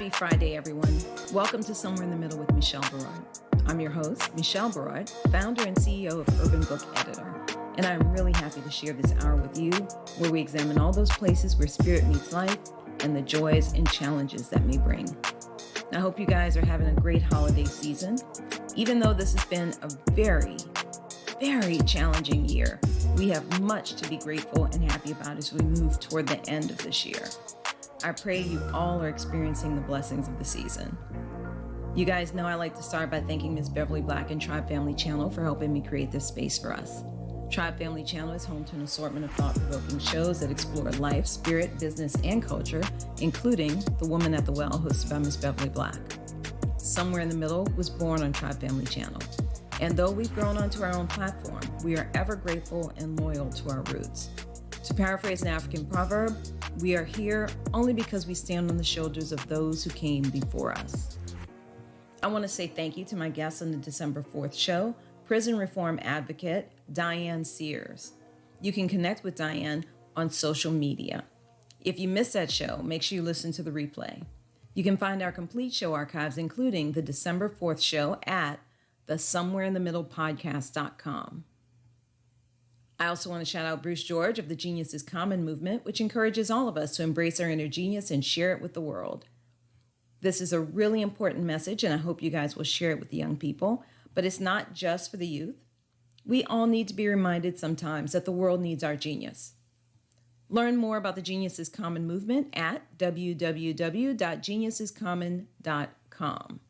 Happy Friday, everyone. Welcome to Somewhere in the Middle with Michelle Berard. I'm your host, Michelle Berard, founder and CEO of Urban Book Editor, and I'm really happy to share this hour with you where we examine all those places where spirit meets life and the joys and challenges that may bring. I hope you guys are having a great holiday season. Even though this has been a very challenging year, we have much to be grateful and happy about as we move toward the end of this year. I pray you all are experiencing the blessings of the season. You guys know I like to start by thanking Ms. Beverly Black and Tribe Family Channel for helping me create this space for us. Tribe Family Channel is home to an assortment of thought-provoking shows that explore life, spirit, business, and culture, including The Woman at the Well, hosted by Ms. Beverly Black. Somewhere in the Middle was born on Tribe Family Channel. And though we've grown onto our own platform, we are ever grateful and loyal to our roots. To paraphrase an African proverb, we are here only because we stand on the shoulders of those who came before us. I want to say thank you to my guest on the December 4th show, prison reform advocate Diane Sears. You can connect with Diane on social media. If you missed that show, make sure you listen to the replay. You can find our complete show archives, including the December 4th show, at the somewhereinthemiddlepodcast.com. I also want to shout out Bruce George of the Genius is Common movement, which encourages all of us to embrace our inner genius and share it with the world. This is a really important message, and I hope you guys will share it with the young people, but it's not just for the youth. We all need to be reminded sometimes that the world needs our genius. Learn more about the Genius is Common movement at www.geniusiscommon.com.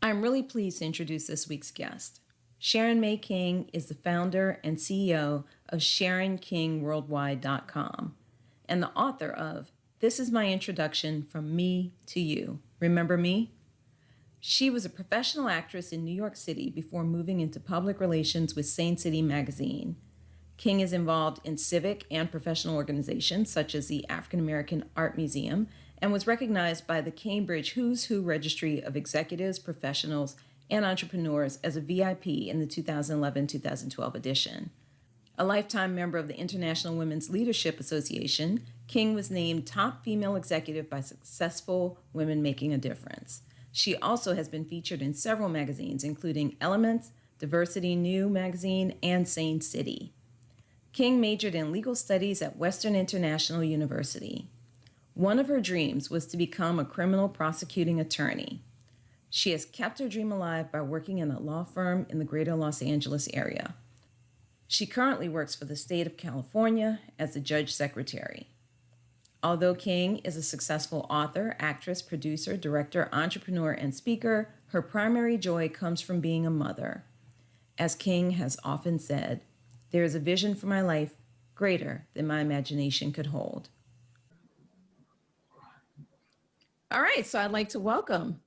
I'm really pleased to introduce this week's guest. Sharon May King is the founder and CEO of SharonKingWorldwide.com and the author of This Is My Introduction from Me to You. Remember me? She was a professional actress in New York City before moving into public relations with Seine City magazine. King is involved in civic and professional organizations such as the African American Art Museum and was recognized by the Cambridge Who's Who Registry of Executives, Professionals, and Entrepreneurs as a VIP in the 2011-2012 edition. A lifetime member of the International Women's Leadership Association, King was named top female executive by Successful Women Making a Difference. She also has been featured in several magazines, including Elements, Diversity New magazine, and Seine City. King majored in legal studies at Western International University. One of her dreams was to become a criminal prosecuting attorney. She has kept her dream alive by working in a law firm in the greater Los Angeles area. She currently works for the state of California as the judge secretary. Although King is a successful author, actress, producer, director, entrepreneur, and speaker, her primary joy comes from being a mother. As King has often said, there is a vision for my life greater than my imagination could hold. All right, so I'd like to welcome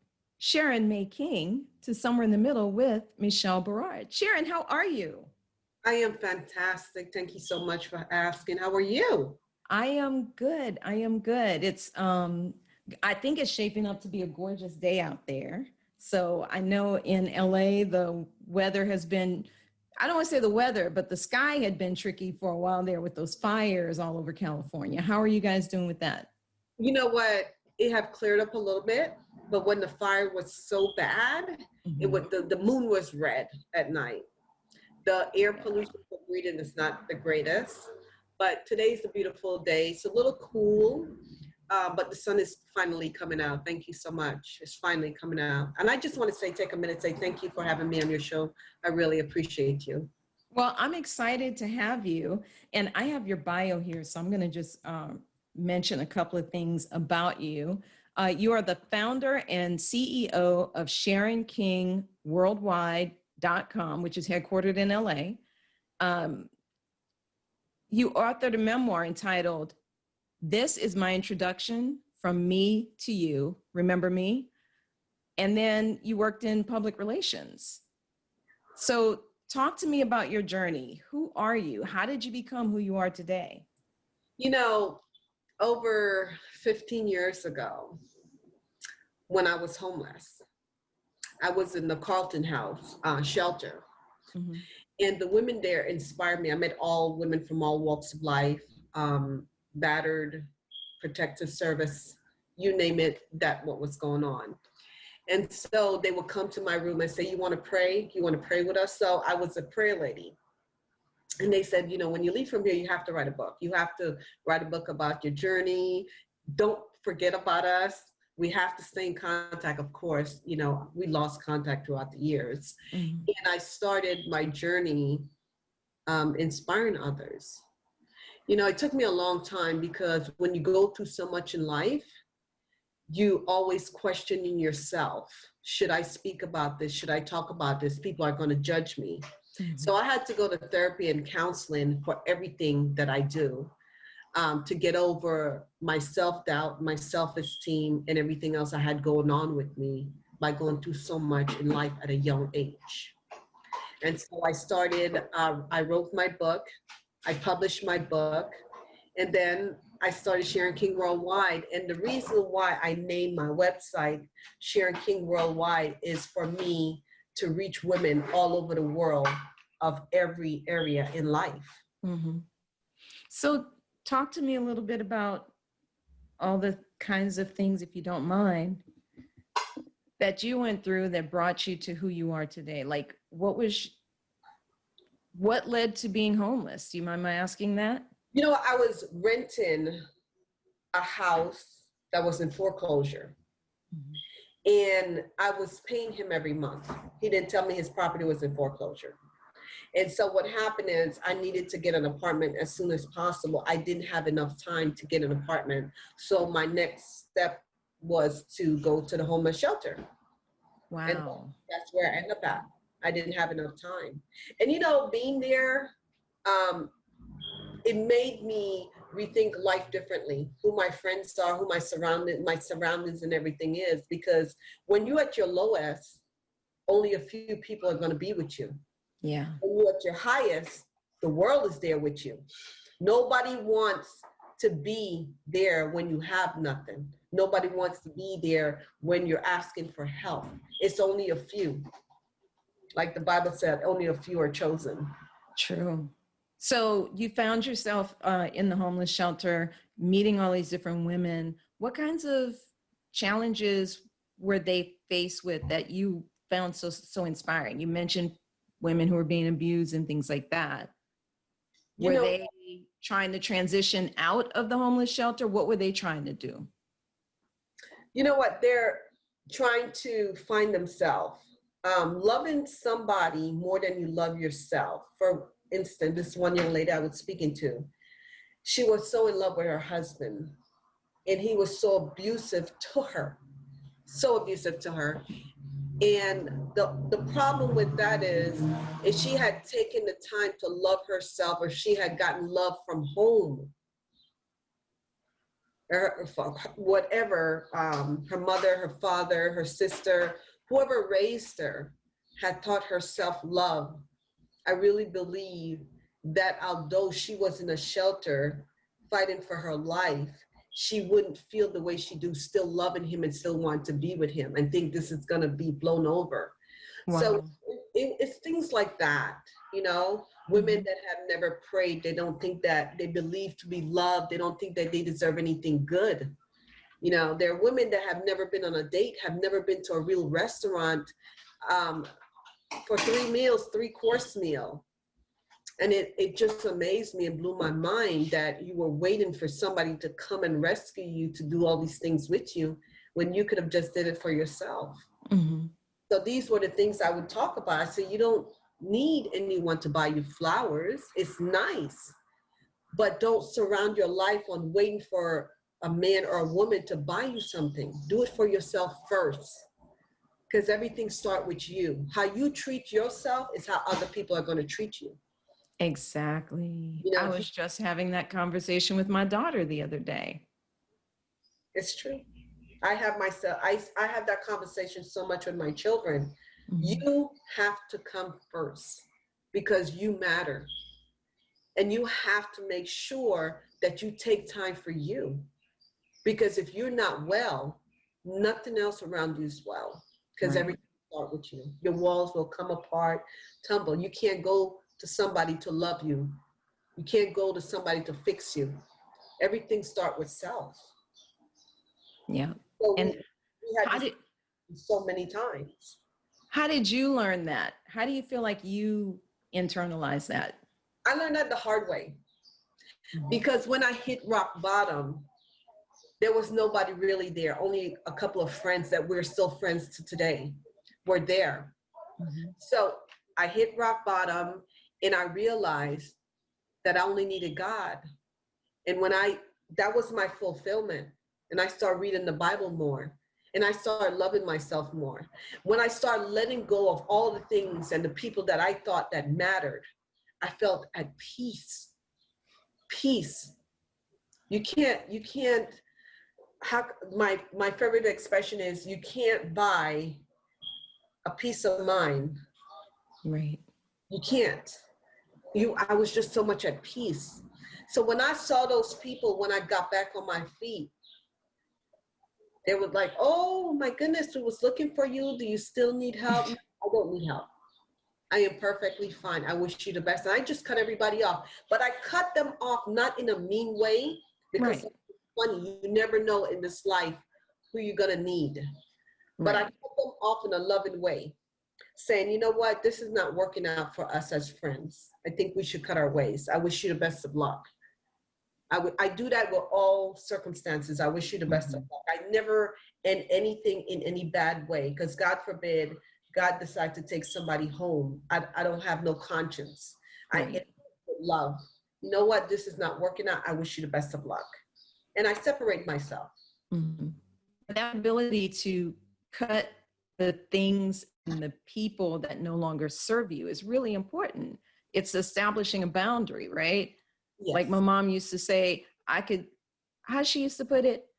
Sharon May King to Somewhere in the Middle with Michelle Berard. Sharon, how are you? I am fantastic. Thank you so much for asking. How are you? I am good. It's, I think it's shaping up to be a gorgeous day out there. So I know in LA, the weather has been, I don't want to say the weather, but the sky had been tricky for a while there with those fires all over California. How are you guys doing with that? You know what? It have cleared up a little bit, but when the fire was so bad, it was the moon was red at night. The air pollution for breathing is not the greatest, but today's a beautiful day. It's a little cool, but the sun is finally coming out. Thank you so much. It's finally coming out. And I just want to take a minute, say thank you for having me on your show. I really appreciate you. Well, I'm excited to have you, and I have your bio here, so I'm going to just mention a couple of things about you. You are the founder and CEO of SharonKingWorldwide.com, which is headquartered in LA. You authored a memoir entitled, This Is My Introduction from Me to You. Remember me? And then you worked in public relations. So talk to me about your journey. Who are you? How did you become who you are today? You know, over 15 years ago, when I was homeless, I was in the Carlton House shelter. Mm-hmm. And the women there inspired me. I met all women from all walks of life, battered, protective service you name it, that what was going on. And so they would come to my room and say, you want to pray? You want to pray with us? So I was a prayer lady. And they said, you know, when you leave from here, you have to write a book. You have to write a book about your journey. Don't forget about us. We have to stay in contact. Of course, you know, we lost contact throughout the years. Mhm. And I started my journey inspiring others. You know, it took me a long time because when you go through so much in life, you always questioning yourself. Should I speak about this? Should I talk about this? People are going to judge me. So I had to go to therapy and counseling for everything that I do, to get over my self-doubt, my self-esteem, and everything else I had going on with me by going through so much in life at a young age. And so I started, I wrote my book, I published my book, and then I started Sharon King Worldwide. And the reason why I named my website Sharon King Worldwide is for me to reach women all over the world of every area in life. Mm-hmm. So talk to me a little bit about all the kinds of things, if you don't mind, that you went through that brought you to who you are today. Like, what led to being homeless? Do you mind my asking that? You know, I was renting a house that was in foreclosure. And I was paying him every month. He didn't tell me his property was in foreclosure. And so what happened is I needed to get an apartment as soon as possible. I didn't have enough time to get an apartment. So my next step was to go to the homeless shelter. Wow. And that's where I ended up at. I didn't have enough time. And you know, being there, it made me rethink life differently, who my friends are, who my surroundings and everything is. Because when you're at your lowest, only a few people are going to be with you. Yeah. When you're at your highest, the world is there with you. Nobody wants to be there when you have nothing. Nobody wants to be there when you're asking for help. It's only a few. Like the Bible said, only a few are chosen. True. So you found yourself in the homeless shelter, meeting all these different women. What kinds of challenges were they faced with that you found so inspiring? You mentioned women who were being abused and things like that. Were they trying to transition out of the homeless shelter? What were they trying to do? You know what? They're trying to find themselves. Loving somebody more than you love yourself. For instance, this one young lady I was speaking to, she was so in love with her husband, and he was so abusive to her, And the problem with that is if she had taken the time to love herself, or she had gotten love from home, or whatever, her mother, her father, her sister, whoever raised her had taught her self-love, I really believe that although she was in a shelter fighting for her life, she wouldn't feel the way she do, still loving him and still want to be with him and think this is going to be blown over. Wow. So it's things like that, you know, women that have never prayed, they don't think that they believe to be loved. They don't think that they deserve anything good. You know, there are women that have never been on a date, have never been to a real restaurant for 3 meals, 3-course meal. And it just amazed me and blew my mind that you were waiting for somebody to come and rescue you, to do all these things with you, when you could have just did it for yourself. Mm-hmm. So these were the things I would talk about. I said, you don't need anyone to buy you flowers. It's nice, but don't surround your life on waiting for a man or a woman to buy you something. Do it for yourself first, because everything starts with you. How you treat yourself is how other people are going to treat you. Exactly. You know, I was just having that conversation with my daughter the other day. It's true. I have that conversation so much with my children. Mm-hmm. You have to come first because you matter. And you have to make sure that you take time for you. Because if you're not well, nothing else around you is well. Because everything will start with you. Your walls will come apart, tumble. You can't go to somebody to love you. You can't go to somebody to fix you. Everything starts with self. Yeah. So And we had how this did so many times. how did you learn that? How do you feel like you internalize that? I learned that the hard way because when I hit rock bottom, there was nobody really there. Only a couple of friends that we're still friends to today were there. Mhm. So I hit rock bottom and I realized that I only needed God. And that was my fulfillment. And I started reading the Bible more. And I started loving myself more. When I started letting go of all the things and the people that I thought that mattered, I felt at peace. Peace. You can't, how, my favorite expression is you can't buy a peace of mind. Right. You can't. I was just so much at peace. So when I saw those people, when I got back on my feet, they were like, oh my goodness, I was looking for you. Do you still need help? I don't need help. I am perfectly fine. I wish you the best. And I just cut everybody off. But I cut them off not in a mean way, because Right. it's funny. You never know in this life who you're going to need. But I Right. cut them off in a loving way, saying, you know what, this is not working out for us as friends. I think we should cut our ways. I wish you the best of luck. I do that with all circumstances. I wish you the best of Mhm. luck. I never end anything in any bad way, because God forbid God decide to take somebody home. I don't have no conscience. I end Right. with love. You know what? This is not working out. I wish you the best of luck. And I separate myself. Mhm. That ability to cut the things and the people that no longer serve you is really important. It's establishing a boundary, right? Like my Yes. mom used to say, how she used to put it,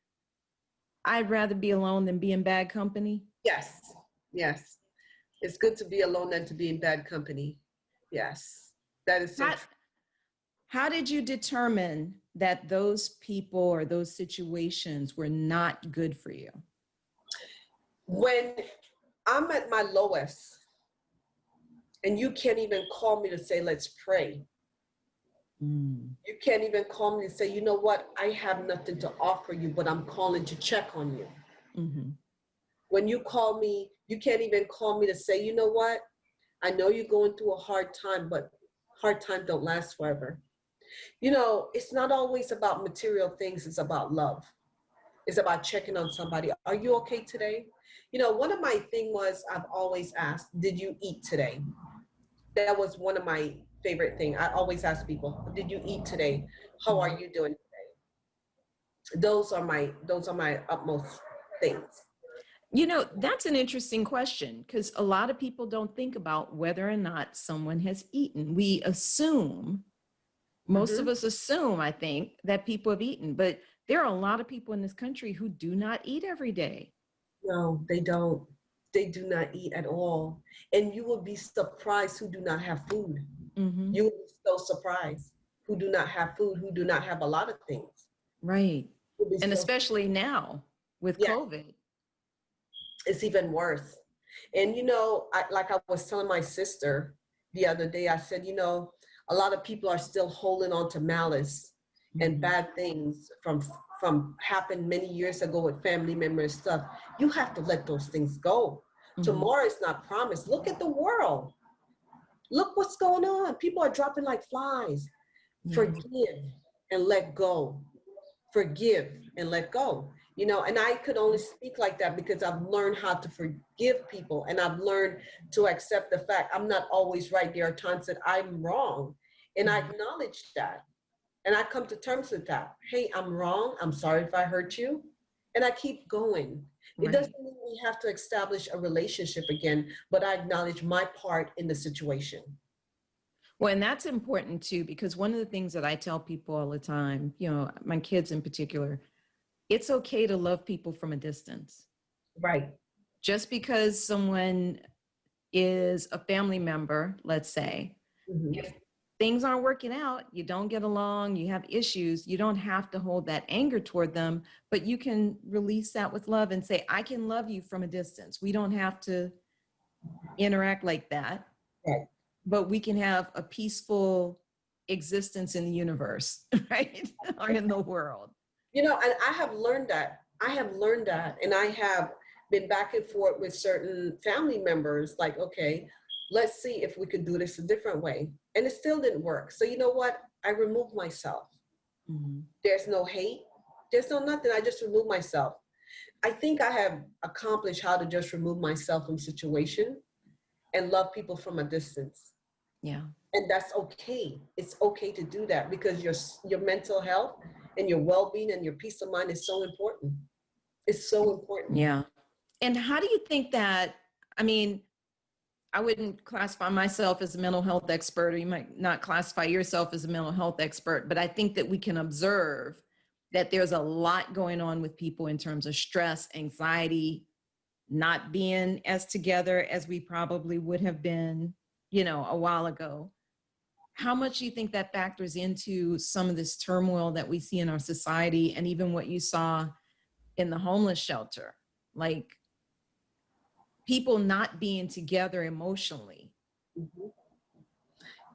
I'd rather be alone than be in bad company. Yes. Yes. It's good to be alone than to be in bad company. Yes. That is so How, true. how did you determine that those people or those situations were not good for you? When I'm at my lowest and you can't even call me to say, let's pray. Mm. You can't even call me and say, you know what, I have nothing to offer you, but I'm calling to check on you. Mm-hmm. When you call me, you can't even call me to say, you know what, I know you're going through a hard time, but hard times don't last forever. You know, it's not always about material things, it's about love. It's about checking on somebody. Are you okay today? You know, one of my thing was I've always asked, did you eat today? That was one of my favorite thing. I always ask people, did you eat today? How are you doing today? Those are my utmost things. You know, that's an interesting question because a lot of people don't think about whether or not someone has eaten. We assume, most of Hmm. us assume, I think, that people have eaten, but there are a lot of people in this country who do not eat every day. No, they don't. They do not eat at all. And you will be surprised who do not have food. Mm-hmm. You will be so surprised who do not have food, who do not have a lot of things. Right. You'll be And so, especially now with yeah, COVID. it's even worse. And you know, like I was telling my sister the other day, I said, you know, a lot of people are still holding on to malice and Mm-hmm. bad things from happened many years ago with family members and stuff. You have to let those things go. Mm-hmm. Tomorrow is not promised. Look at the world. Look what's going on. People are dropping like flies. Yeah. Forgive and let go. Forgive and let go. You know, and I could only speak like that because I've learned how to forgive people, and I've learned to accept the fact I'm not always right. There are times that I'm wrong, and I Mm-hmm. acknowledge that. And I come to terms with that. Hey, I'm wrong. I'm sorry if I hurt you. And I keep going. It doesn't Right. mean we have to establish a relationship again, but I acknowledge my part in the situation. Well, and that's important too, because one of the things that I tell people all the time, you know, my kids in particular, it's okay to love people from a distance. Right. Just because someone is a family member, let's say, Mhm. if things aren't working out, you don't get along, you have issues, you don't have to hold that anger toward them, but you can release that with love and say, I can love you from a distance. We don't have to interact like that, Right. but we can have a peaceful existence in the universe, right? Or in the world. You know, and I have learned that. I have learned that, and I have been back and forth with certain family members, like, okay, let's see if we could do this a different way. And it still didn't work. So you know what? I removed myself. Mhm. There's no hate. There's no nothing. I just removed myself. I think I have accomplished how to just remove myself from situation and love people from a distance. Yeah. And that's okay. It's okay to do that because your mental health and your well-being and your peace of mind is so important. It's so important. Yeah. And how do you think that, I mean, I wouldn't classify myself as a mental health expert, or you might not classify yourself as a mental health expert, but I think that we can observe that there's a lot going on with people in terms of stress, anxiety, not being as together as we probably would have been, a while ago. How much do you think that factors into some of this turmoil that we see in our society, and even what you saw in the homeless shelter? Like, people not being together emotionally. Mhm.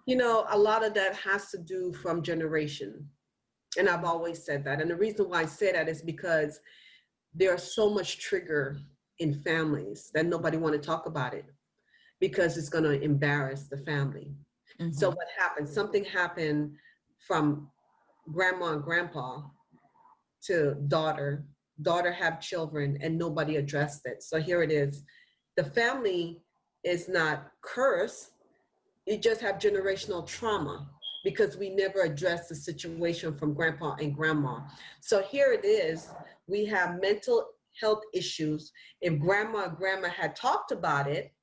You know, a lot of that has to do from generation. And I've always said that. And the reason why I say that is because there's so much trigger in families that nobody want to talk about it because it's going to embarrass the family. So Mm-hmm. what happened? Something happened from grandma and grandpa to daughter. Daughter have children and nobody addressed it. So here it is. The family is not cursed. You just have generational trauma because we never addressed the situation from grandpa and grandma. So here it is. We have mental health issues. If grandma and grandma had talked about it,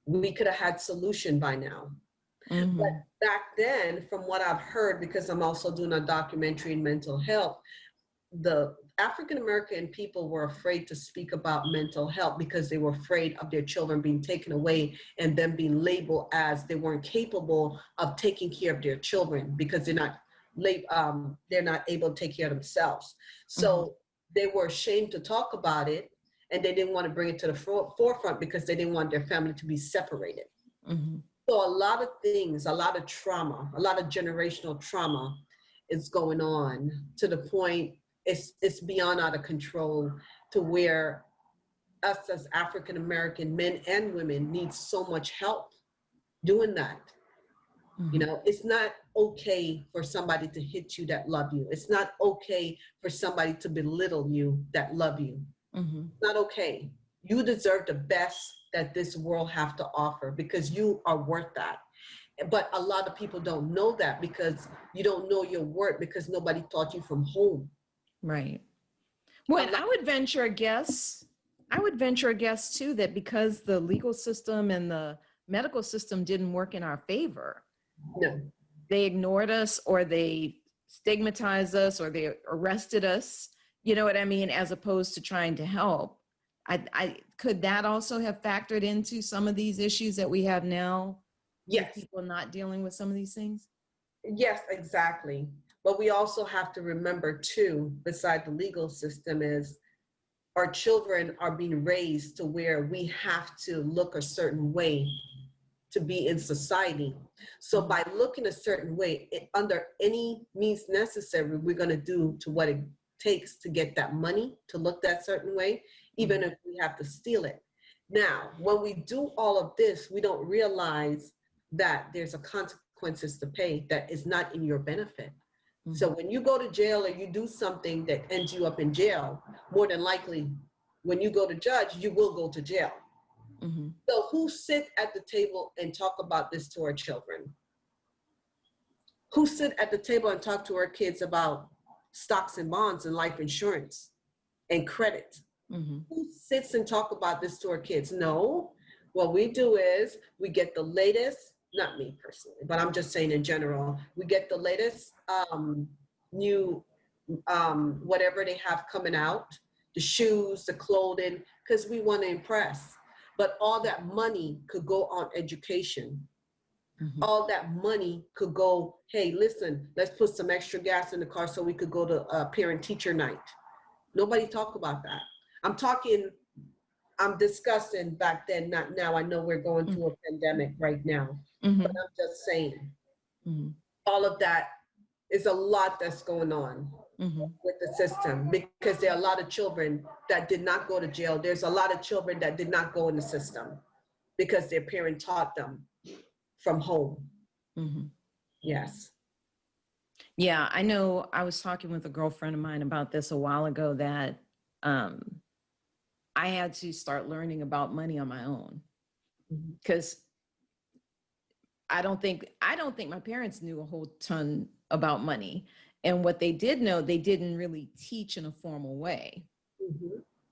we could have had solution by now. But Mm-hmm. back then, from what I've heard, because I'm also doing a documentary in mental health, the African American people were afraid to speak about mental health because they were afraid of their children being taken away and them being labeled as they weren't capable of taking care of their children because they're not able to take care of themselves. Mm-hmm. So they were ashamed to talk about it, and they didn't want to bring it to the forefront because they didn't want their family to be separated. Mm-hmm. So a lot of things, a lot of trauma, a lot of generational trauma is going on to the point it's beyond out of control to where us as African American men and women need so much help doing that. You Mm-hmm. know, it's not okay for somebody to hit you that love you. It's not okay for somebody to belittle you that love you. Mm-hmm. It's not okay. You deserve the best that this world have to offer because you are worth that. But a lot of people don't know that because you don't know your worth because nobody taught you from home. Right. A Well, lot, I would venture a guess too, that because the legal system and the medical system didn't work in our favor, no. they ignored us, or they stigmatized us, or they arrested us, you know what I mean, as opposed to trying to help. I could that also have factored into some of these issues that we have now with Yes, people not dealing with some of these things? yes, exactly. But we also have to remember too, beside the legal system, is our children are being raised to where we have to look a certain way to be in society. So Mhm. by looking a certain way, under any means necessary, we're going to do to what it takes to get that money to look that certain way, even Mhm. if we have to steal it. Now, when we do all of this, we don't realize that there's a consequences to pay that is not in your benefit. So Mhm. when you go to jail or you do something that ends you up in jail, more than likely, when you go to judge, you will go to jail. Mhm. So who sit at the table and talk about this to our children? Who sit at the table and talk to our kids about stocks and bonds and life insurance and credit? Mhm. Who sits and talk about this to our kids? No. What we do is we get the latest, not me personally, but I'm just saying in general, we get the latest new whatever they have coming out, the shoes, the clothing, because we want to impress. But all that money could go on education. Mhm. All that money could go, hey, listen, let's put some extra gas in the car so we could go to parent teacher night. Nobody talk about that. I'm talking, I'm discussing back then, not now. I know we're going through a pandemic right now, but Mhm. I'm just saying Mhm. all of that It's a lot that's going on with the system because there are a lot of children that did not go to jail. There's a lot of children that did not go in the system because their parent taught them from home. Yes. Yeah, I know. I was talking with a girlfriend of mine about this a while ago that I had to start learning about money on my own because I don't think my parents knew a whole ton about money. And what they did know, they didn't really teach in a formal way.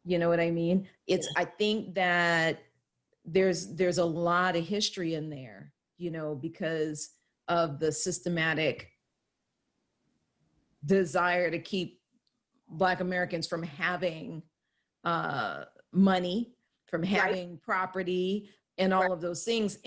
You know what I mean? I think that there's a lot of history in there, you know, because of the systematic desire to keep Black Americans from having money, from having property and all of those things.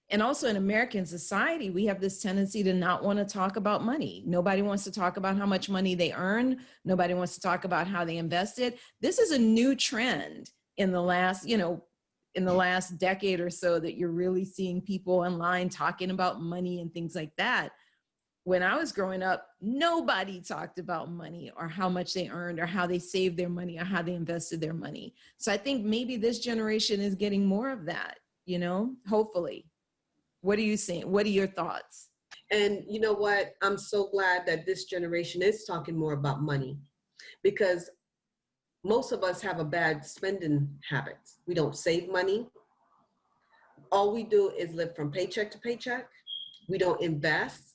And also in American society, we have this tendency to not want to talk about money. Nobody wants to talk about how much money they earn. Nobody wants to talk about how they invest it. This is a new trend in the last, in the last decade or so that you're really seeing people online talking about money and things like that. When I was growing up, nobody talked about money or how much they earned or how they saved their money or how they invested their money. So I think maybe this generation is getting more of that, hopefully. What are you saying? What are your thoughts? And you know what? I'm so glad that this generation is talking more about money because most of us have a bad spending habit. We don't save money. All we do is live from paycheck to paycheck. We don't invest.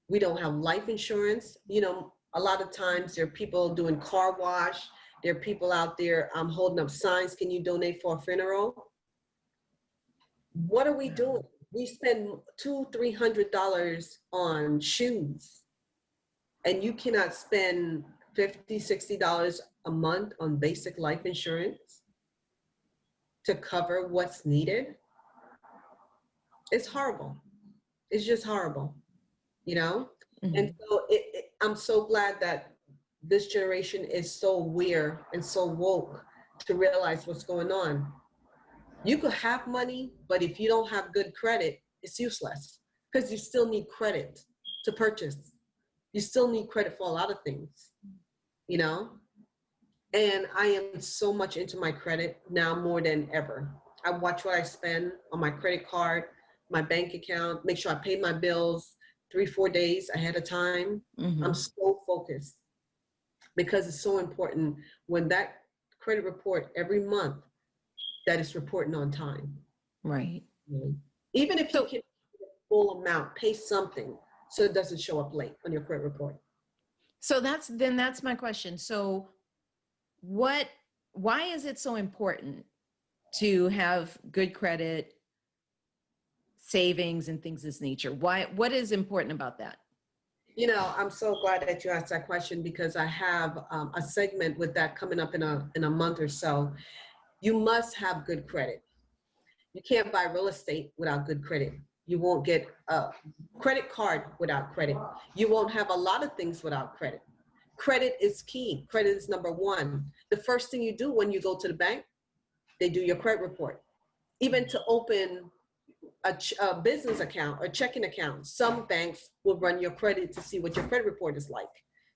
We don't have life insurance. A lot of times there are people doing car wash. There are people out there holding up signs. Can you donate for a funeral? What are we doing? We spend $200-$300 on shoes, and you cannot spend $50-$60 a month on basic life insurance to cover what's needed. It's horrible. It's just horrible, And so I'm so glad that this generation is so aware and so woke to realize what's going on. You could have money, but if you don't have good credit, it's useless because you still need credit to purchase. You still need credit for a lot of things, And I am so much into my credit now more than ever. I watch what I spend on my credit card, my bank account, make sure I pay my bills 3-4 days ahead of time. I'm so focused because it's so important when that credit report every month that it's reporting on time. Right. Even if you can the full amount, pay something so it doesn't show up late on your credit report. So that's my question. So why is it so important to have good credit, savings, and things of this nature? What is important about that? I'm so glad that you asked that question because I have a segment with that coming up in a month or so. You must have good credit. You can't buy real estate without good credit. You won't get a credit card without credit. You won't have a lot of things without credit. Credit is key. Credit is number one. The first thing you do when you go to the bank, they do your credit report. Even to open a business account or checking account, some banks will run your credit to see what your credit report is like.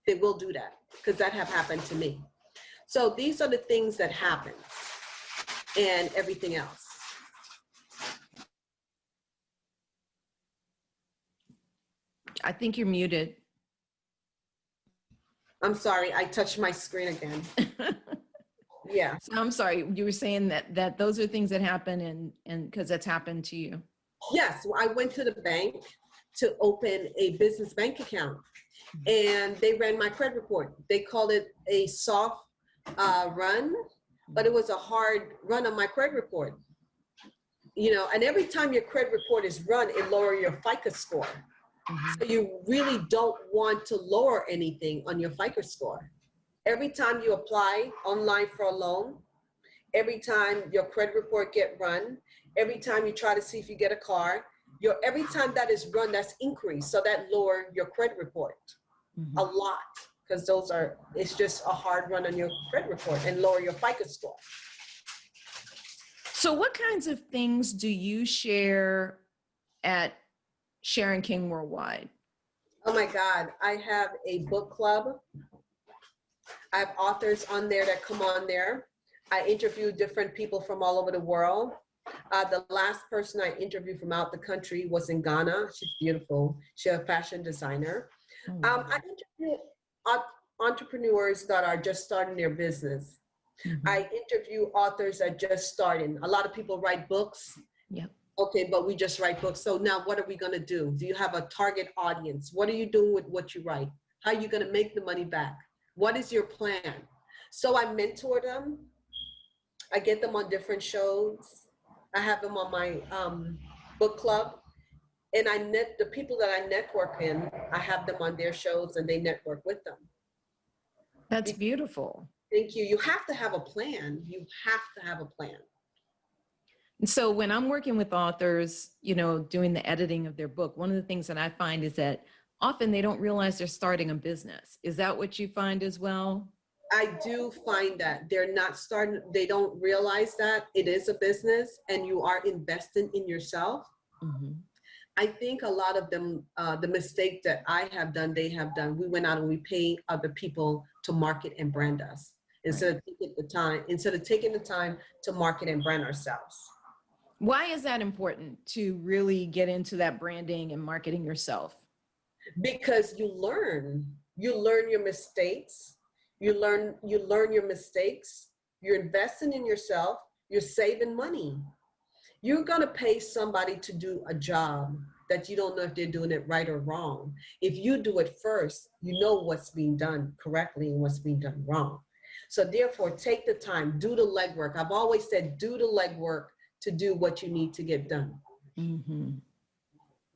They will do that because that have happened to me. So these are the things that happen and everything else. I think you're muted. I'm sorry, I touched my screen again. Yeah. So I'm sorry, you were saying that those are things that happen and because that's happened to you. Yes, I went to the bank to open a business bank account and they ran my credit report. They called it a soft run, but it was a hard run on my credit report. And every time your credit report is run, it lowers your FICO score. So you really don't want to lower anything on your FICO score. Every time you apply online for a loan, every time your credit report get run, every time you try to see if you get a car, every time that is run, that's increased. So that lower your credit report a lot because it's just a hard run on your credit report and lower your FICO score. So what kinds of things do you share at Sharon King Worldwide? Oh my God, I have a book club. I have authors on there that come on there. I interview different people from all over the world. The last person I interviewed from out the country was in Ghana. She's beautiful. She's a fashion designer. I interview entrepreneurs that are just starting their business. I interview authors that just starting. A lot of people write books. Yep. Okay, but we just write books. So now what are we going to do? Do you have a target audience? What are you doing with what you write? How are you going to make the money back? What is your plan? So I mentor them. I get them on different shows. I have them on my book club. And the people that I network in, I have them on their shows and they network with them. That's beautiful. Thank you. You have to have a plan. You have to have a plan. And so when I'm working with authors, you know, doing the editing of their book, one of the things that I find is that often they don't realize they're starting a business. Is that what you find as well? I do find that they're not starting, they don't realize that it is a business and you are investing in yourself. I think a lot of them, the mistake that I have done, they have done, we went out and we paid other people to market and brand us instead of taking the time to market and brand ourselves. Why is that important to really get into that branding and marketing yourself? Because you learn your mistakes. You learn your mistakes. You're investing in yourself. You're saving money. You're going to pay somebody to do a job that you don't know if they're doing it right or wrong. If you do it first, you know what's being done correctly and what's being done wrong. So therefore, take the time, do the legwork. I've always said, do the legwork to do what you need to get done.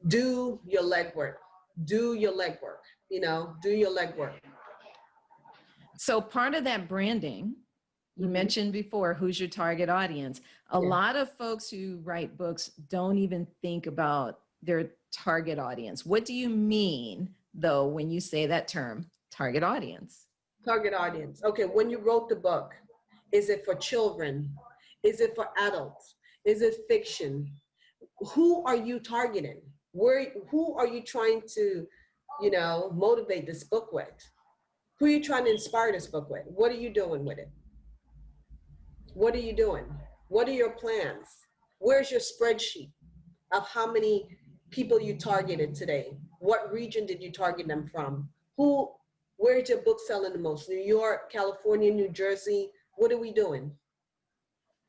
Do your legwork. Do your legwork. You know, do your legwork. So part of that branding, you mentioned before, who's your target audience? A lot of folks who write books don't even think about their target audience. What do you mean, though, when you say that term, target audience? Target audience. Okay, when you wrote the book, is it for children? Is it for adults? Is it fiction? Who are you targeting? Who are you trying to, you know, motivate this book with? Who are you trying to inspire this book with? What are you doing with it? What are you doing? What are your plans? Where's your spreadsheet of how many people you targeted today? What region did you target them from? Where's your book selling the most? New York, California, New Jersey? What are we doing?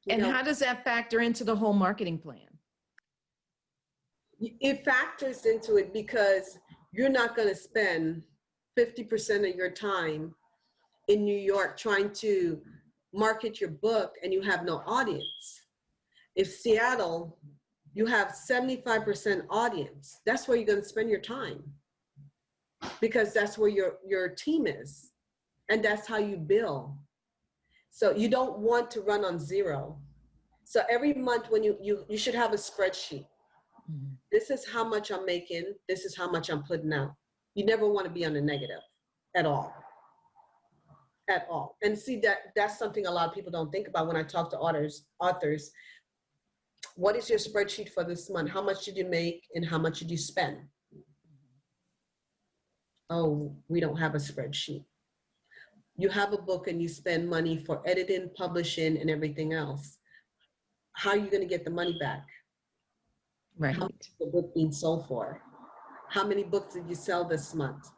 And how does that factor into the whole marketing plan? It factors into it because you're not going to spend 50% of your time in New York trying to market your book and you have no audience. If Seattle, you have 75% audience, that's where you're going to spend your time because that's where your team is and that's how you bill. So you don't want to run on zero. So every month when you should have a spreadsheet. This is how much I'm making. This is how much I'm putting out. You never want to be on the negative at all. At all. And see, that's something a lot of people don't think about when I talk to authors. What is your spreadsheet for this month? How much did you make and how much did you spend? Oh, we don't have a spreadsheet. You have a book and you spend money for editing, publishing, and everything else. How are you going to get the money back? Right. How much is the book being sold for? How many books did you sell this month?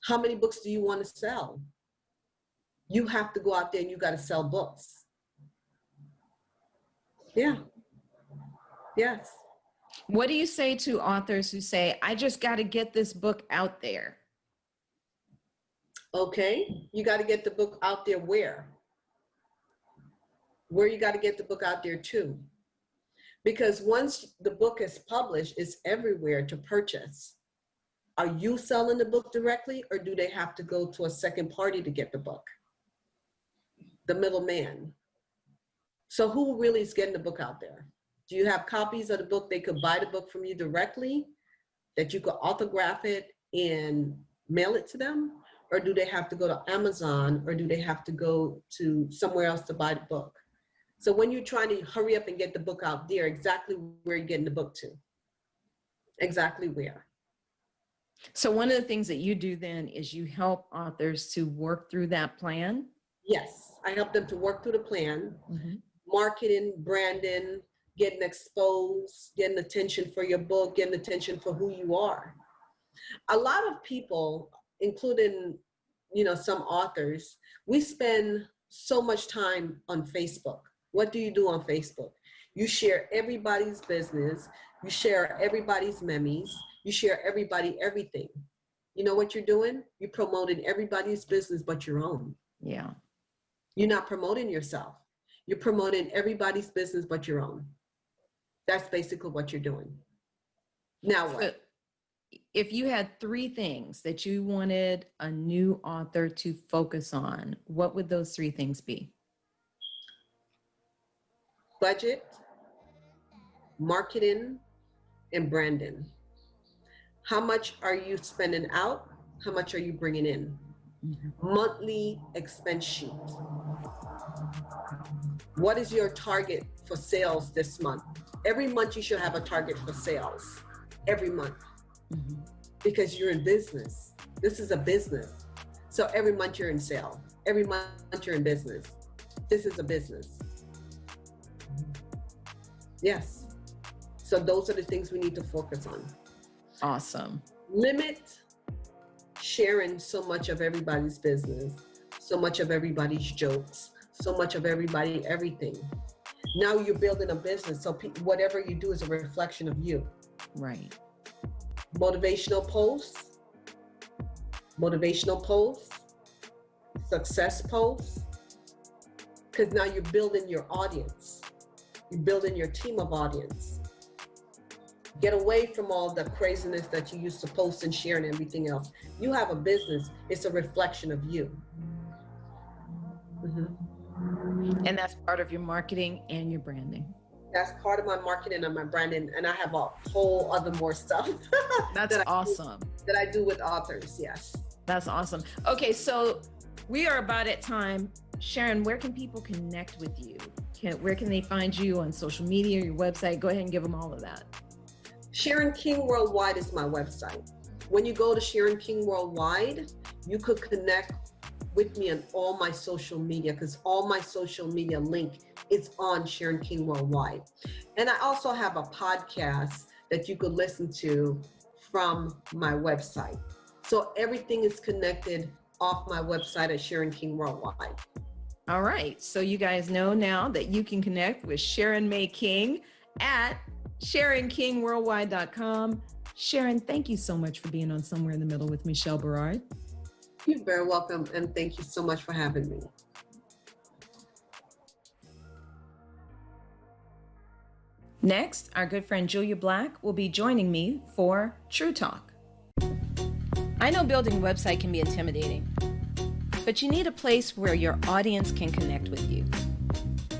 How many books do you want to sell? You have to go out there and you got to sell books. Yeah. Yes. What do you say to authors who say, I just got to get this book out there? Okay. You got to get the book out there where? Where you got to get the book out there to? Because once the book is published, it's everywhere to purchase. Are you selling the book directly or do they have to go to a second party to get the book? The middleman. So who really is getting the book out there? Do you have copies of the book? They could buy the book from you directly, that you could autograph it and mail it to them? Or do they have to go to Amazon or do they have to go to somewhere else to buy the book? So when you're trying to hurry up and get the book out there, exactly where you're getting the book to. Exactly where. So one of the things that you do then is you help authors to work through that plan. Yes, I help them to work through the plan, Mm-hmm. marketing, branding, getting exposed, getting attention for your book, getting attention for who you are. A lot of people, including, some authors, we spend so much time on Facebook. What do you do on Facebook? You share everybody's business, you share everybody's memes, you share everything. You know what you're doing? You're promoting everybody's business but your own. Yeah. You're not promoting yourself. You're promoting everybody's business but your own. That's basically what you're doing. Now what? So if you had 3 things that you wanted a new author to focus on, what would those 3 things be? Budget, marketing, and branding. How much are you spending out? How much are you bringing in? Mm-hmm. Monthly expense sheet. What is your target for sales this month? Every month you should have a target for sales. Every month. Mm-hmm. Because you're in business. This is a business. So every month you're in sale. Every month you're in business. This is a business. Yes. So those are the things we need to focus on. Awesome. Limit sharing so much of everybody's business, so much of everybody's jokes, so much of everything. Now you're building a business, so whatever you do is a reflection of you. Right. Motivational posts, success posts, because now you're building your audience. You're building your team of audience. Get away from all the craziness that you used to post and share and everything else. You have a business. It's a reflection of you. Mm-hmm. And that's part of your marketing and your branding. That's part of my marketing and my branding. And I have a whole other more stuff. That's awesome. That I do with authors, yes. That's awesome. Okay, so we are about at time. Sharon, where can people connect with you? Where can they find you on social media, your website? Go ahead and give them all of that. Sharon King Worldwide is my website. When you go to Sharon King Worldwide, you could connect with me on all my social media, because all my social media link is on Sharon King Worldwide. And I also have a podcast that you could listen to from my website. So everything is connected off my website at Sharon King Worldwide. All right. So you guys know now that you can connect with Sharon May King at SharonKingWorldwide.com. Sharon, thank you so much for being on Somewhere in the Middle with Michelle Berard. You're very welcome, and thank you so much for having me. Next, our good friend Julia Black will be joining me for True Talk. I know building a website can be intimidating, but you need a place where your audience can connect with you.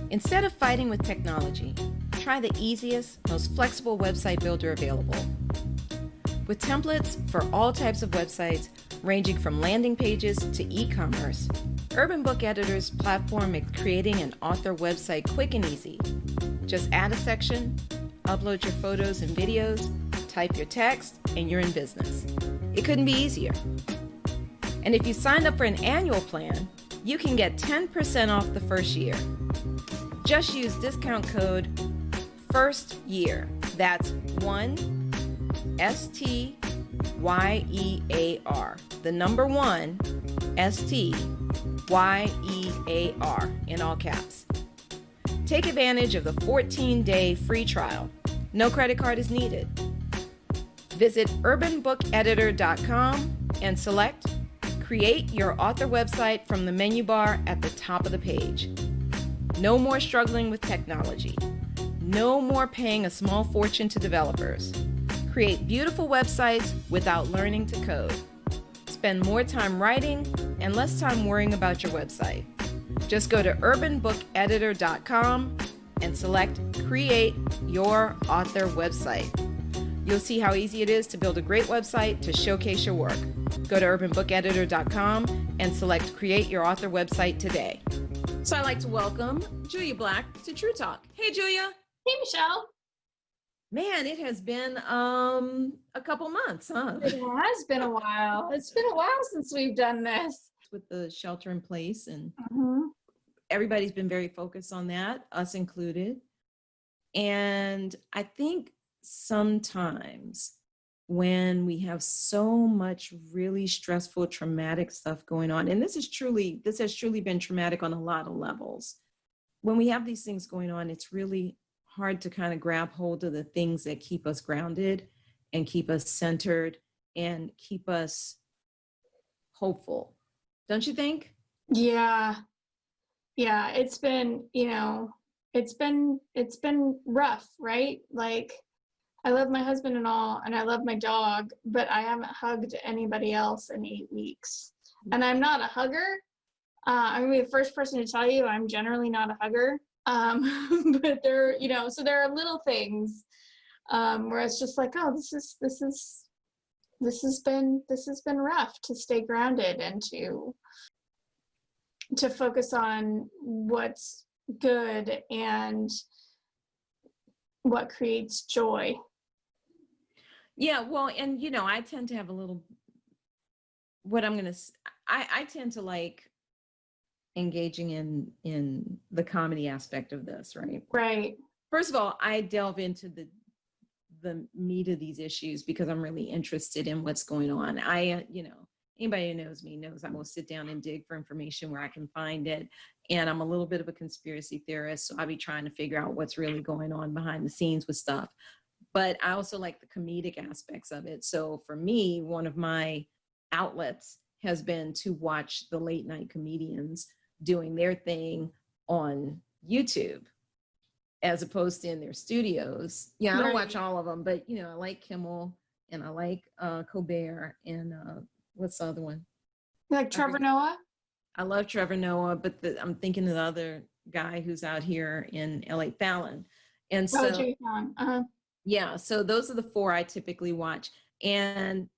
Instead of fighting with technology, try the easiest, most flexible website builder available. With templates for all types of websites, ranging from landing pages to e-commerce, Urban Book Editor's platform makes creating an author website quick and easy. Just add a section, upload your photos and videos, type your text, and you're in business. It couldn't be easier. And if you sign up for an annual plan, you can get 10% off the first year. Just use discount code FIRSTYEAR. That's 1 STYEAR. The number 1 STYEAR in all caps. Take advantage of the 14-day free trial. No credit card is needed. Visit urbanbookeditor.com and select Create Your Author Website from the menu bar at the top of the page. No more struggling with technology. No more paying a small fortune to developers. Create beautiful websites without learning to code. Spend more time writing and less time worrying about your website. Just go to urbanbookeditor.com and select Create Your Author Website. You'll see how easy it is to build a great website to showcase your work. Go to urbanbookeditor.com and select Create Your Author Website today. So I'd like to welcome Julia Black to True Talk. Hey, Julia. Hey, Michelle. Man, it has been a couple months, huh? It has been a while. It's been a while since we've done this. With the shelter in place, and Mhm. everybody's been very focused on that, us included. And I think sometimes when we have so much really stressful, traumatic stuff going on, and this has truly been traumatic on a lot of levels. When we have these things going on, it's really hard to kind of grab hold of the things that keep us grounded and keep us centered and keep us hopeful. Don't you think? Yeah. Yeah, it's been, it's been rough, right? Like I love my husband and all, and I love my dog, but I haven't hugged anybody else in 8 weeks. And I'm not a hugger. I'm gonna be the first person to tell you I'm generally not a hugger. But so there are little things where it's just like, oh, this has been rough to stay grounded and to focus on what's good and what creates joy. Yeah, well, and I tend to have a little, what I'm gonna, I tend to like engaging in the comedy aspect of this, right? Right. First of all, I delve into the meat of these issues because I'm really interested in what's going on. Anybody who knows me knows I will sit down and dig for information where I can find it. And I'm a little bit of a conspiracy theorist, so I'll be trying to figure out what's really going on behind the scenes with stuff. But I also like the comedic aspects of it. So for me, one of my outlets has been to watch the late night comedians doing their thing on YouTube as opposed to in their studios. Yeah, I don't watch all of them, but I like Kimmel and I like Colbert and what's the other one? Like Trevor Noah? I love Trevor Noah, but I'm thinking of the other guy who's out here in LA, Fallon. And so Jimmy Fallon. Yeah, so those are the four I typically watch. And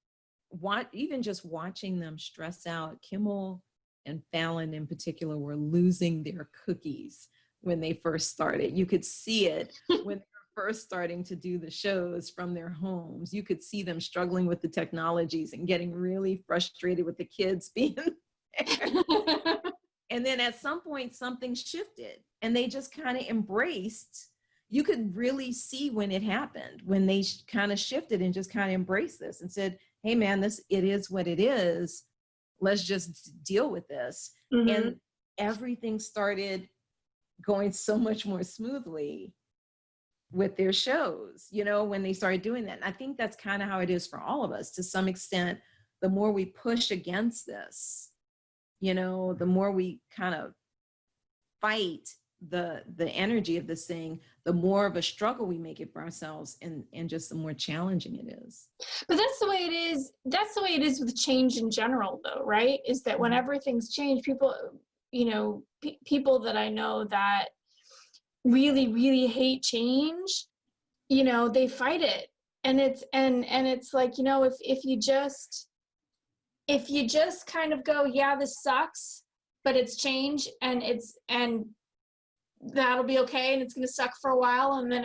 even just watching them stress out, Kimmel and Fallon in particular were losing their cookies when they first started. You could see it when they were first starting to do the shows from their homes. You could see them struggling with the technologies and getting really frustrated with the kids being there. And then at some point, something shifted and they just kind of embraced. You could really see when it happened, when they kind of shifted and just kind of embraced this and said, hey man, it is what it is. Let's just deal with this. Mm-hmm. And everything started going so much more smoothly with their shows, when they started doing that. And I think that's kind of how it is for all of us to some extent. The more we push against this, the more we kind of fight the energy of this thing, the more of a struggle we make it for ourselves and just the more challenging it is. But that's the way it is. That's the way it is with change in general though, right? Is that when everything's changed, people, people that I know that really, really hate change, they fight it. And it's like, if you just kind of go, yeah, this sucks, but it's change and that'll be okay, and it's going to suck for a while, and then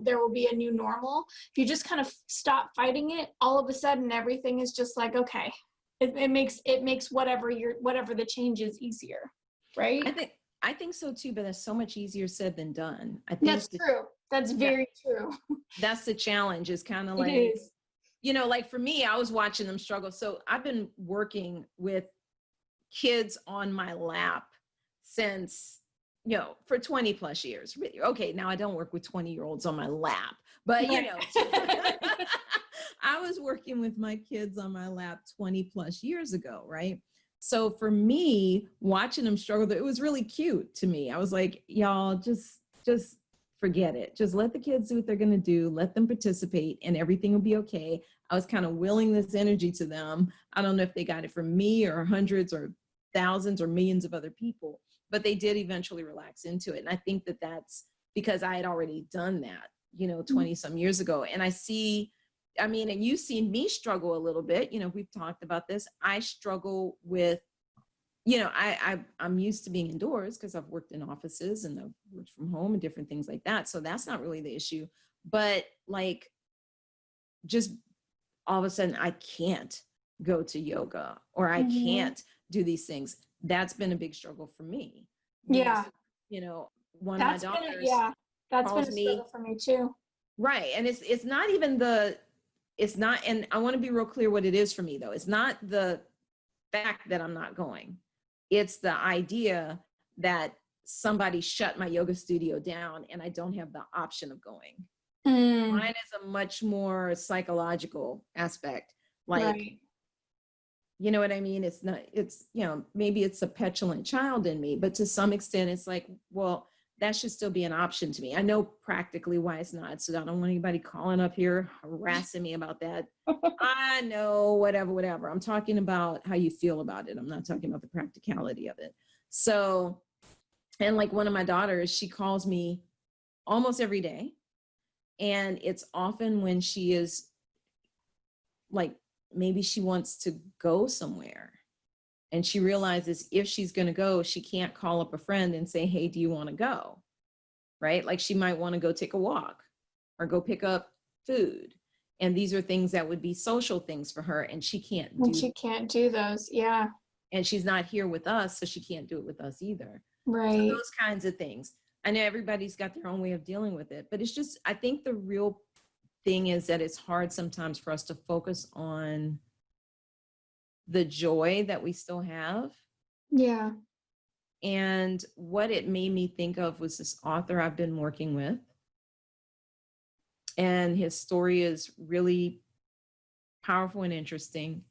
there will be a new normal. If you just kind of stop fighting it, all of a sudden everything is just like, okay, it makes whatever the change is easier, right? I think so too, but that's so much easier said than done. I think that's true. That's very true. That's the challenge. Is kind of like, it is. Like for me, I was watching them struggle. So I've been working with kids on my lap since, for 20 plus years. Okay, now I don't work with 20-year-olds on my lap, but I was working with my kids on my lap 20 plus years ago, right? So for me, watching them struggle, it was really cute to me. I was like, y'all, just forget it. Just let the kids do what they're going to do. Let them participate and everything will be okay. I was kind of willing this energy to them. I don't know if they got it from me or hundreds or thousands or millions of other people, but they did eventually relax into it. And I think that that's because I had already done that, 20 some years ago. And and you've seen me struggle a little bit, we've talked about this. I struggle with, I'm used to being indoors because I've worked in offices and I've worked from home and different things like that. So that's not really the issue. But like, just all of a sudden, I can't go to yoga or I can't do these things. That's been a big struggle for me. Yeah. You know, one That's of my been daughters that's been calls a me, struggle for me too. right. And it's not even it's not, and I want to be real clear what it is for me though. It's not the fact that I'm not going. It's the idea that somebody shut my yoga studio down and I don't have the option of going. Mine is a much more psychological aspect. Like, Right. you know what I mean? It's not, it's, maybe it's a petulant child in me, but to some extent it's like, well, that should still be an option to me. I know practically why it's not. So I don't want anybody calling up here harassing me about that. I know, whatever. I'm talking about how you feel about it. I'm not talking about the practicality of it. So, and like one of my daughters, she calls me almost every day. And it's often when she is like, maybe she wants to go somewhere. And she realizes if she's going to go, she can't call up a friend and say, hey, do you want to go? Right? Like she might want to go take a walk or go pick up food. And these are things that would be social things for her. And she can't do. And she can't do those. Yeah. And she's not here with us, so she can't do it with us either. Right. So those kinds of things. I know everybody's got their own way of dealing with it, but it's just, I think the real thing is that it's hard sometimes for us to focus on the joy that we still have. Yeah. And what it made me think of was this author I've been working with. And his story is really powerful and interesting.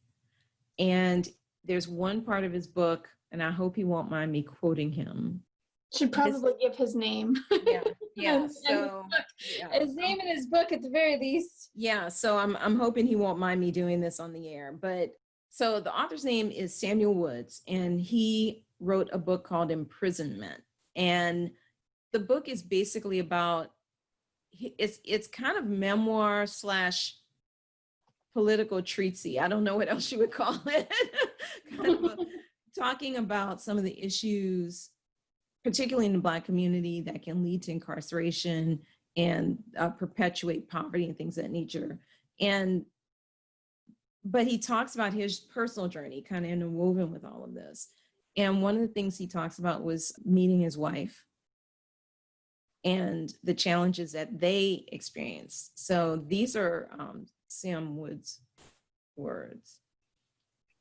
And there's one part of his book, and I hope he won't mind me quoting him. Should probably give his name. Yeah. His name in his book at the very least. Yeah. So I'm hoping he won't mind me doing this on the air. But so the author's name is Samuel Woods, and he wrote a book called Imprisonment. And the book is basically about, it's kind of memoir / political treatise. I don't know what else you would call it. Kind of talking about some of the issues, particularly in the Black community, that can lead to incarceration and perpetuate poverty and things of that nature. But he talks about his personal journey kind of interwoven with all of this. And one of the things he talks about was meeting his wife and the challenges that they experienced. So these are Sam Woods' words.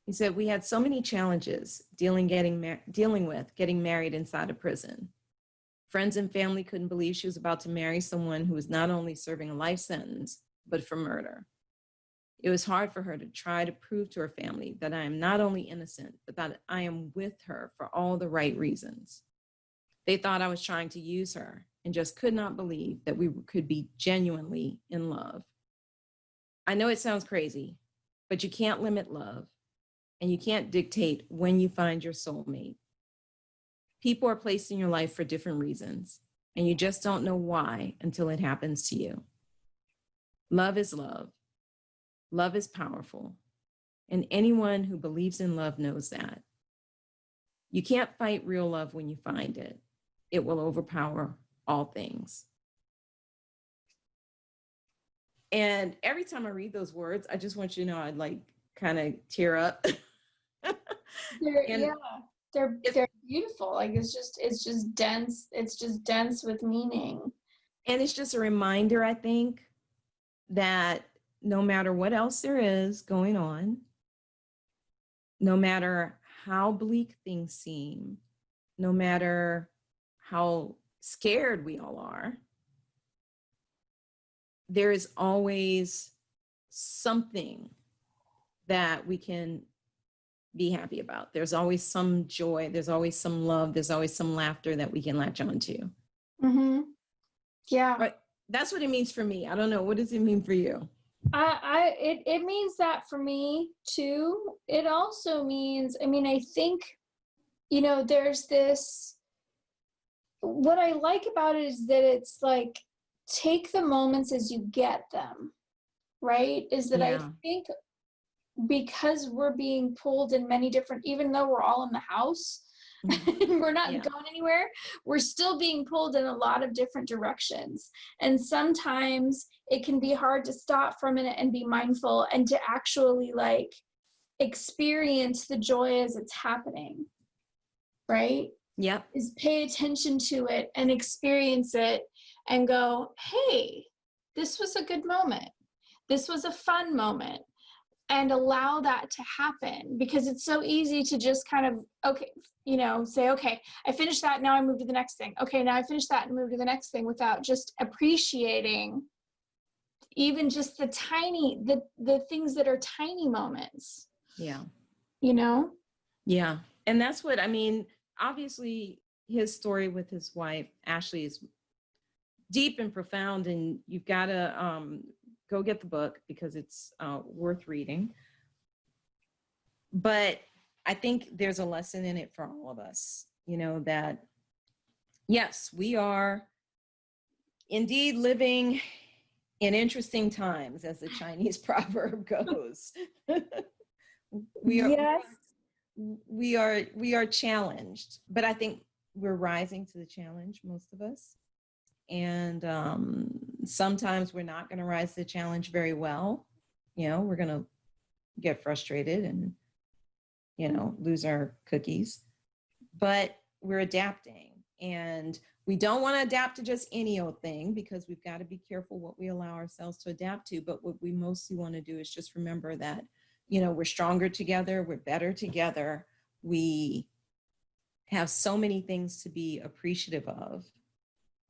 He said, we had so many challenges dealing with getting married inside a prison. Friends and family couldn't believe she was about to marry someone who was not only serving a life sentence, but for murder. It was hard for her to try to prove to her family that I am not only innocent, but that I am with her for all the right reasons. They thought I was trying to use her and just could not believe that we could be genuinely in love. I know it sounds crazy, but you can't limit love, and you can't dictate when you find your soulmate. People are placed in your life for different reasons, and you just don't know why until it happens to you. Love is love. Love is powerful, and anyone who believes in love knows that. You can't fight real love when you find it. It will overpower all things. And every time I read those words, I just want you to know I'd like kind of tear up. They're beautiful. Like it's just dense. It's just dense with meaning. And it's just a reminder, I think, that no matter what else there is going on, no matter how bleak things seem, no matter how scared we all are, there is always something that we can be happy about. There's always some joy. There's always some love. There's always some laughter that we can latch onto. Mm-hmm. Yeah. But that's what it means for me. I don't know. What does it mean for you? It means that for me too. It also means, I think, there's this, what I like about it is that it's like, take the moments as you get them, right? Is that I think because we're being pulled in many different, even though we're all in the house, and we're not Yeah. going anywhere, we're still being pulled in a lot of different directions. And sometimes it can be hard to stop for a minute and be mindful and to actually like experience the joy as it's happening, right? Yep. Is pay attention to it and experience it and go, hey, this was a good moment. This was a fun moment. And allow that to happen, because it's so easy to just kind of, okay, you know, say, okay, I finished that, now I move to the next thing. Okay, now I finished that and move to the next thing, without just appreciating even just the tiny, the things that are tiny moments. Yeah. You know? Yeah. And that's what, I mean, obviously his story with his wife, Ashley, is deep and profound, and you've got to go get the book because it's worth reading. But I think there's a lesson in it for all of us, you know, that yes, we are indeed living in interesting times, as the Chinese proverb goes. Yes. We are challenged, but I think we're rising to the challenge, most of us. And sometimes we're not going to rise to the challenge very well. You know, we're going to get frustrated and, you know, lose our cookies, but we're adapting. And we don't want to adapt to just any old thing, because we've got to be careful what we allow ourselves to adapt to. But what we mostly want to do is just remember that, you know, we're stronger together, we're better together. We have so many things to be appreciative of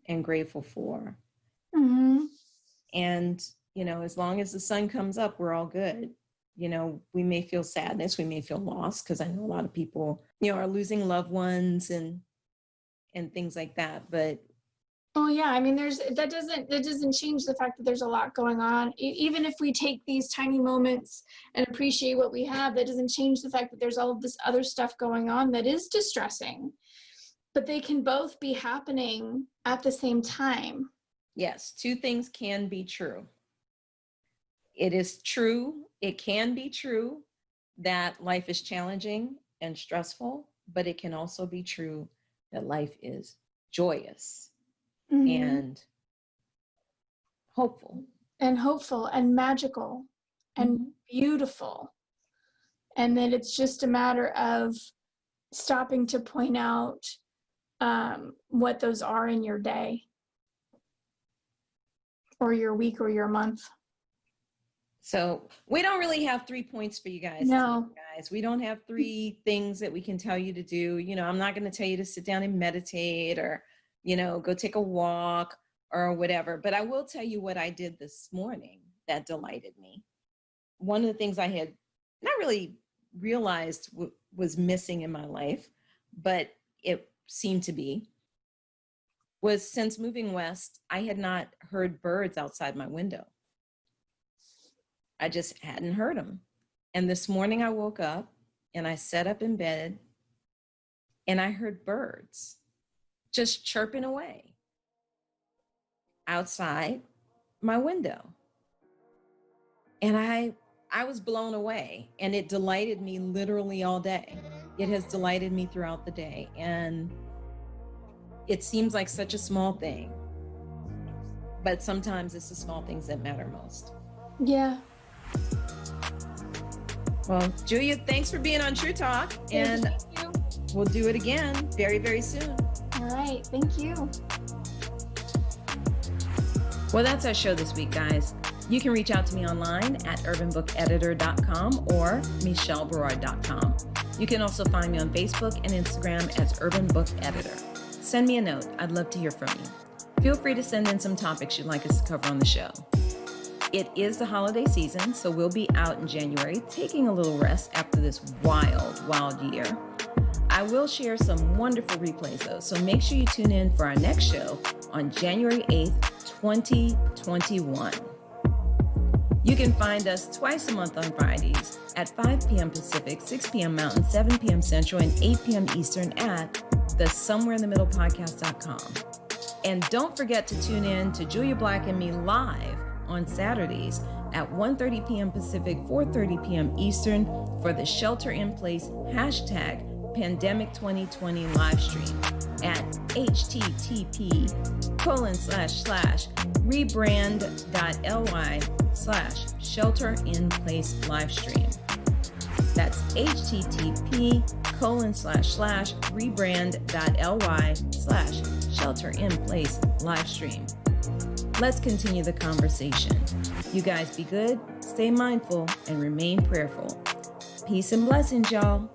and grateful for. Mm-hmm. And, you know, as long as the sun comes up, we're all good. You know, we may feel sadness, we may feel loss, because I know a lot of people, you know, are losing loved ones and things like that. But Oh yeah, I mean, that doesn't change the fact that there's a lot going on. Even if we take these tiny moments and appreciate what we have, that doesn't change the fact that there's all of this other stuff going on that is distressing. But they can both be happening at the same time. yes, two things can be true. It is true, it can be true that life is challenging and stressful, but it can also be true that life is joyous and hopeful. And hopeful and magical and beautiful. And that it's just a matter of stopping to point out what those are in your day or your week or your month. So we don't really have 3 points for you guys. No. Guys, we don't have 3 things that we can tell you to do. You know, I'm not going to tell you to sit down and meditate or, you know, go take a walk or whatever. But I will tell you what I did this morning that delighted me. One of the things I had not really realized was missing in my life, but it seemed to be, was since moving west, I had not heard birds outside my window. I just hadn't heard them. And this morning I woke up and I sat up in bed and I heard birds just chirping away outside my window. And I was blown away, and it delighted me literally all day. It has delighted me throughout the day. And it seems like such a small thing, but sometimes it's the small things that matter most. Yeah. Well, Julia, thanks for being on True Talk, and Thank you. we'll do it again very, very soon. All right. Thank you. Well, that's our show this week, guys. You can reach out to me online at urbanbookeditor.com or michelleberard.com. You can also find me on Facebook and Instagram as Urban Book Editor. Send me a note. I'd love to hear from you. Feel free to send in some topics you'd like us to cover on the show. It is the holiday season, so we'll be out in January, taking a little rest after this wild, wild year. I will share some wonderful replays though, so make sure you tune in for our next show on January 8th, 2021. You can find us twice a month on Fridays at 5 p.m. Pacific, 6 p.m. Mountain, 7 p.m. Central, and 8 p.m. Eastern at the somewhereinthemiddlepodcast.com. And don't forget to tune in to Julia Black and me live on Saturdays at 1:30 p.m. Pacific, 4:30 p.m. Eastern for the Shelter in Place Pandemic 2020 live stream at http://rebrand.ly/shelter-in-place live stream. That's http://rebrand.ly/shelter-in-place live stream. Let's continue the conversation. You guys be good, stay mindful, and remain prayerful. Peace and blessings, y'all.